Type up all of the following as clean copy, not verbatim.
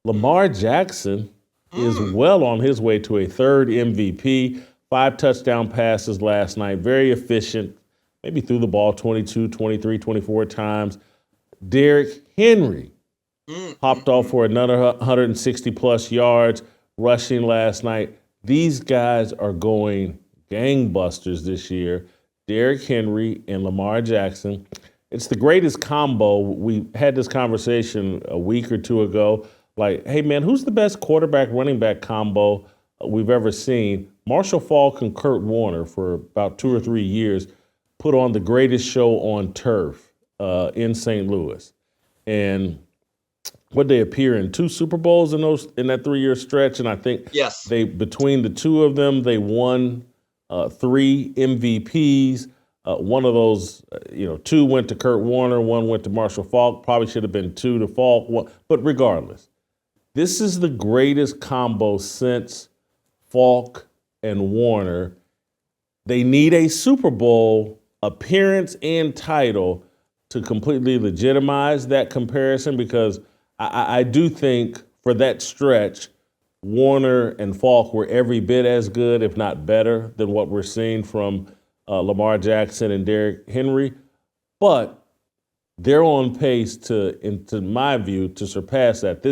Lamar Jackson is well on his way to a third MVP. 5 touchdown passes last night. Very efficient. Maybe threw the ball 22, 23, 24 times. Derrick Henry popped off for another 160 plus yards rushing last night. These guys are going gangbusters this year. Derrick Henry and Lamar Jackson. It's the greatest combo. We had this conversation a week or two ago. Like, hey man, who's the best quarterback running back combo we've ever seen? Marshall Faulk and Kurt Warner for about 2 or 3 years put on the greatest show on turf in St. Louis. And would they appear in 2 Super Bowls in that 3 year stretch? And I think Yes. they between the two of them, they won 3 MVPs. One of those, 2 went to Kurt Warner, 1 went to Marshall Faulk. Probably should have been 2 to Faulk. But regardless, this is the greatest combo since Faulk and Warner. They need a Super Bowl appearance and title to completely legitimize that comparison because I do think for that stretch, Warner and Faulk were every bit as good, if not better, than what we're seeing from Lamar Jackson and Derrick Henry. But they're on pace to, into my view, to surpass that.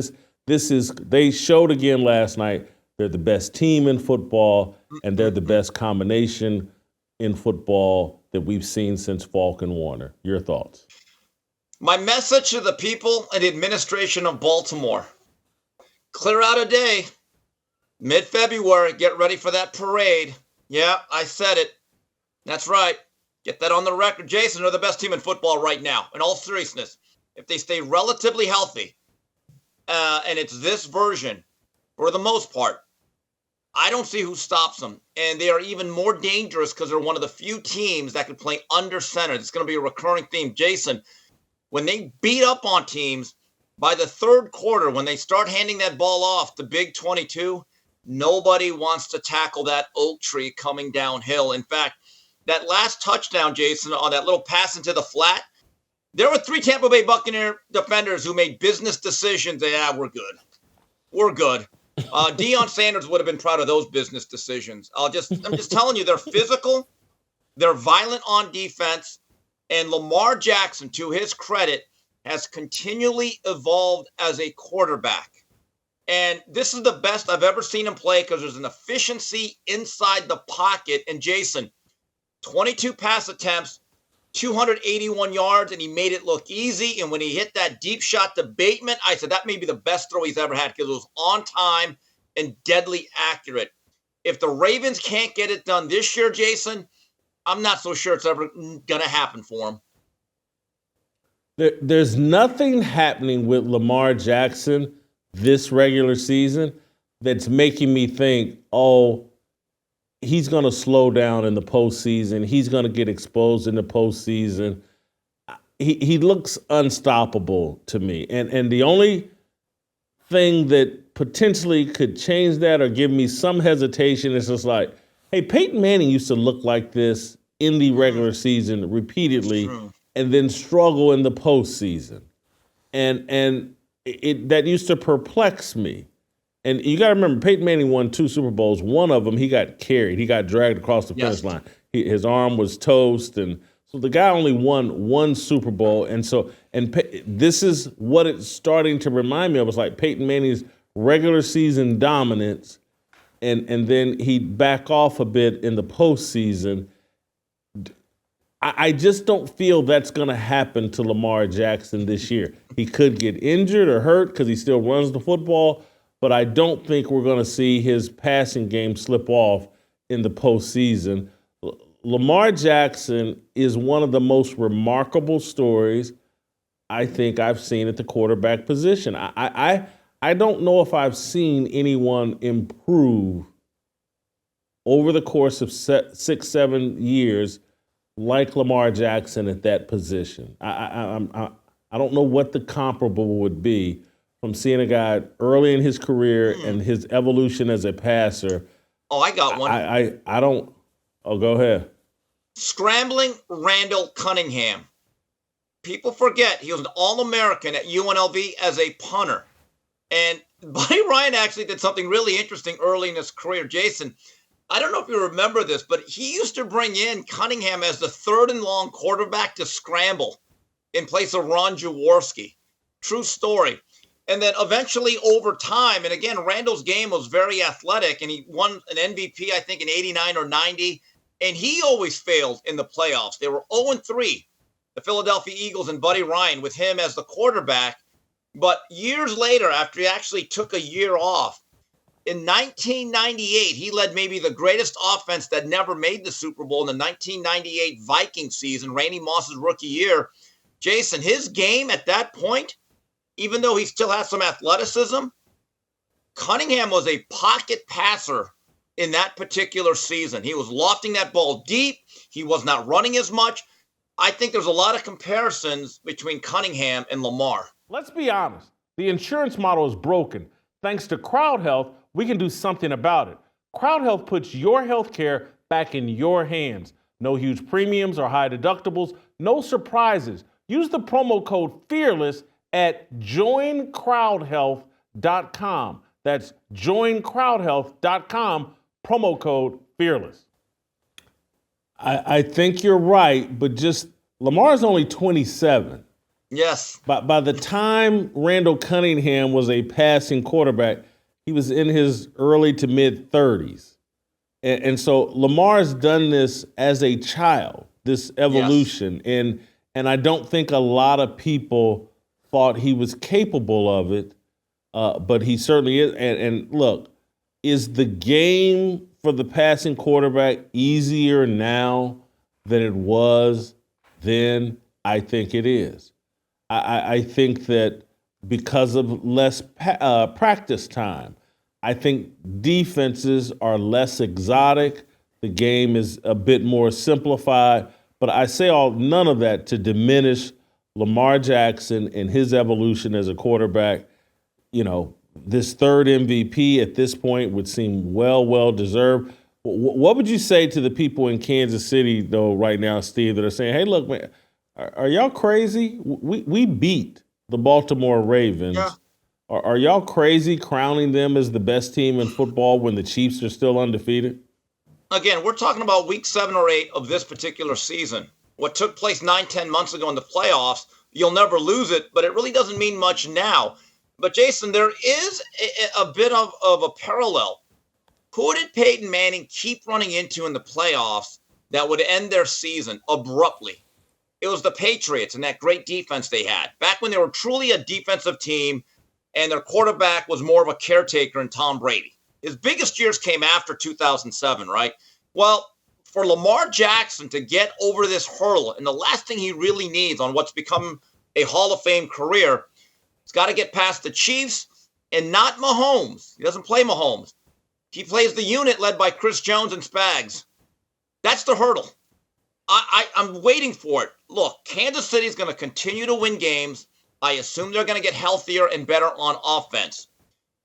They showed again last night they're the best team in football and they're the best combination in football that we've seen since Faulk and Warner. Your thoughts? My message to the people and the administration of Baltimore: clear out a day, mid-February, get ready for that parade. Yeah, I said it. That's right. Get that on the record. Jason, they're the best team in football right now, in all seriousness. If they stay relatively healthy, and it's this version, for the most part, I don't see who stops them. And they are even more dangerous because they're one of the few teams that can play under center. It's going to be a recurring theme. Jason, when they beat up on teams, by the third quarter, when they start handing that ball off, the big 22, nobody wants to tackle that oak tree coming downhill. In fact, that last touchdown, Jason, on that little pass into the flat, there were 3 Tampa Bay Buccaneer defenders who made business decisions. Yeah, we're good. We're good. Deion Sanders would have been proud of those business decisions. I'm just telling you, they're physical, they're violent on defense, and Lamar Jackson, to his credit, has continually evolved as a quarterback. And this is the best I've ever seen him play because there's an efficiency inside the pocket. And Jason, 22 pass attempts, 281 yards, and he made it look easy. And when he hit that deep shot to Bateman, I said that may be the best throw he's ever had because it was on time and deadly accurate. If the Ravens can't get it done this year, Jason, I'm not so sure it's ever going to happen for him. There's nothing happening with Lamar Jackson this regular season that's making me think, oh, he's going to slow down in the postseason. He's going to get exposed in the postseason. He looks unstoppable to me. And the only thing that potentially could change that or give me some hesitation is just like, hey, Peyton Manning used to look like this in the regular season repeatedly and then struggle in the postseason. And that used to perplex me. And you got to remember, Peyton Manning won 2 Super Bowls. One of them, he got carried. He got dragged across the finish line. His arm was toast. And so the guy only won 1 Super Bowl. And this is what it's starting to remind me of. It's like Peyton Manning's regular season dominance, and then he'd back off a bit in the postseason. I just don't feel that's going to happen to Lamar Jackson this year. He could get injured or hurt because he still runs the football, but I don't think we're going to see his passing game slip off in the postseason. Lamar Jackson is one of the most remarkable stories I think I've seen at the quarterback position. I don't know if I've seen anyone improve over the course of 6-7 years like Lamar Jackson at that position. I don't know what the comparable would be from seeing a guy early in his career and his evolution as a passer. Oh, I got one. I don't. Oh, go ahead. Scrambling Randall Cunningham. People forget he was an All-American at UNLV as a punter. And Buddy Ryan actually did something really interesting early in his career. Jason, I don't know if you remember this, but he used to bring in Cunningham as the third and long quarterback to scramble in place of Ron Jaworski. True story. And then eventually over time, and again, Randall's game was very athletic, and he won an MVP, I think, in 89 or 90. And he always failed in the playoffs. They were 0-3, the Philadelphia Eagles and Buddy Ryan, with him as the quarterback. But years later, after he actually took a year off, in 1998, he led maybe the greatest offense that never made the Super Bowl in the 1998 Viking season, Randy Moss's rookie year. Jason, his game at that point, even though he still has some athleticism, Cunningham was a pocket passer in that particular season. He was lofting that ball deep. He was not running as much. I think there's a lot of comparisons between Cunningham and Lamar. Let's be honest. The insurance model is broken. Thanks to Crowd Health, we can do something about it. Crowd Health puts your health care back in your hands. No huge premiums or high deductibles, no surprises. Use the promo code FEARLESS at joincrowdhealth.com. That's joincrowdhealth.com, promo code FEARLESS. I think you're right, but just Lamar's only 27. Yes. But by the time Randall Cunningham was a passing quarterback, he was in his early to mid 30s. And so Lamar's done this as a child, this evolution. Yes. And I don't think a lot of people thought he was capable of it, but he certainly is. And look, is the game for the passing quarterback easier now than it was then? I think it is. I think that because of less practice time, I think defenses are less exotic. The game is a bit more simplified. But I say none of that to diminish Lamar Jackson and his evolution as a quarterback. You know, this third MVP at this point would seem well deserved. What would you say to the people in Kansas City, though, right now, Steve, that are saying, hey, look, man, are y'all crazy? We beat the Baltimore Ravens. Yeah. Are y'all crazy crowning them as the best team in football when the Chiefs are still undefeated? Again, we're talking about week 7 or 8 of this particular season. What took place 9-10 months ago in the playoffs, you'll never lose it, but it really doesn't mean much now. But, Jason, there is a bit of a parallel. Who did Peyton Manning keep running into in the playoffs that would end their season abruptly? It was the Patriots and that great defense they had. Back when they were truly a defensive team and their quarterback was more of a caretaker in Tom Brady. His biggest years came after 2007, right? Well, for Lamar Jackson to get over this hurdle, and the last thing he really needs on what's become a Hall of Fame career, he's got to get past the Chiefs and not Mahomes. He doesn't play Mahomes. He plays the unit led by Chris Jones and Spags. That's the hurdle. I'm waiting for it. Look, Kansas City is going to continue to win games. I assume they're going to get healthier and better on offense.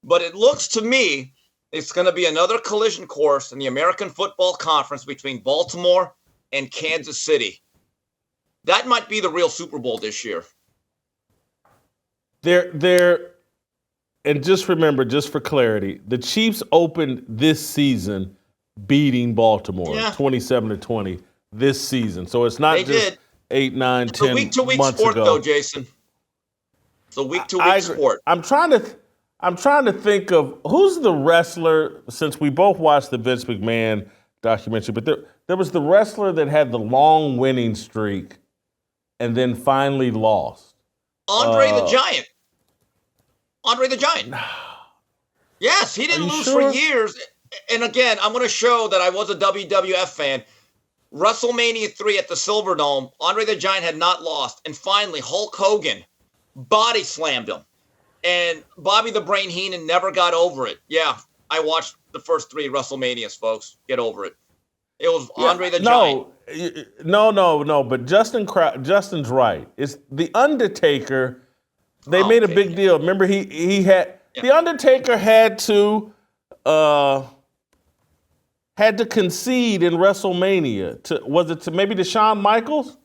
But it looks to me it's going to be another collision course in the American Football Conference between Baltimore and Kansas City. That might be the real Super Bowl this year. And just remember, just for clarity, the Chiefs opened this season beating Baltimore 27-20 this season. So it's not just 8, 9, 10 months ago. It's a week-to-week sport, though, Jason. It's a week-to-week sport. I'm trying to think of who's the wrestler, since we both watched the Vince McMahon documentary, but there was the wrestler that had the long winning streak and then finally lost. Andre the Giant. Andre the Giant. Yes, he didn't lose for years. And again, I'm going to show that I was a WWF fan. WrestleMania 3 at the Silverdome, Andre the Giant had not lost. And finally, Hulk Hogan body slammed him. And Bobby the Brain Heenan never got over it. Yeah, I watched the first 3 WrestleManias, folks. Get over it. It was Andre the Giant. No. But Justin's right. It's The Undertaker. They made a big deal. Remember, he had The Undertaker had to concede in WrestleMania. Was it to Shawn Michaels?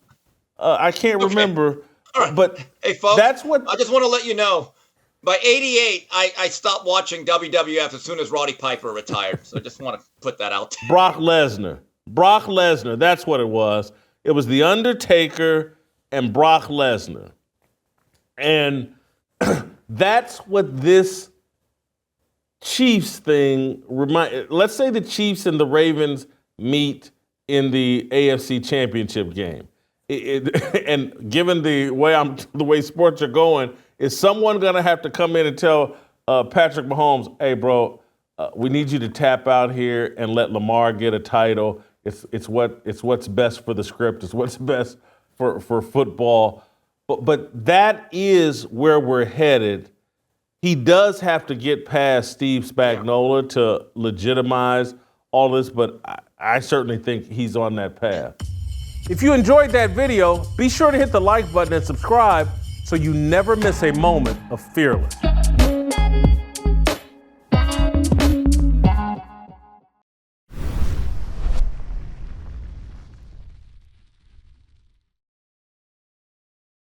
I can't remember. All right. But hey, folks, that's what I just want to let you know. By 88, I stopped watching WWF as soon as Roddy Piper retired. So I just want to put that out there. Brock Lesnar, that's what it was. It was The Undertaker and Brock Lesnar. And that's what this Chiefs thing let's say the Chiefs and the Ravens meet in the AFC Championship game. And given the way sports are going, is someone going to have to come in and tell Patrick Mahomes, hey, bro, we need you to tap out here and let Lamar get a title. It's what's best for the script. It's what's best for football. But that is where we're headed. He does have to get past Steve Spagnuolo to legitimize all this, but I certainly think he's on that path. If you enjoyed that video, be sure to hit the like button and subscribe so you never miss a moment of Fearless.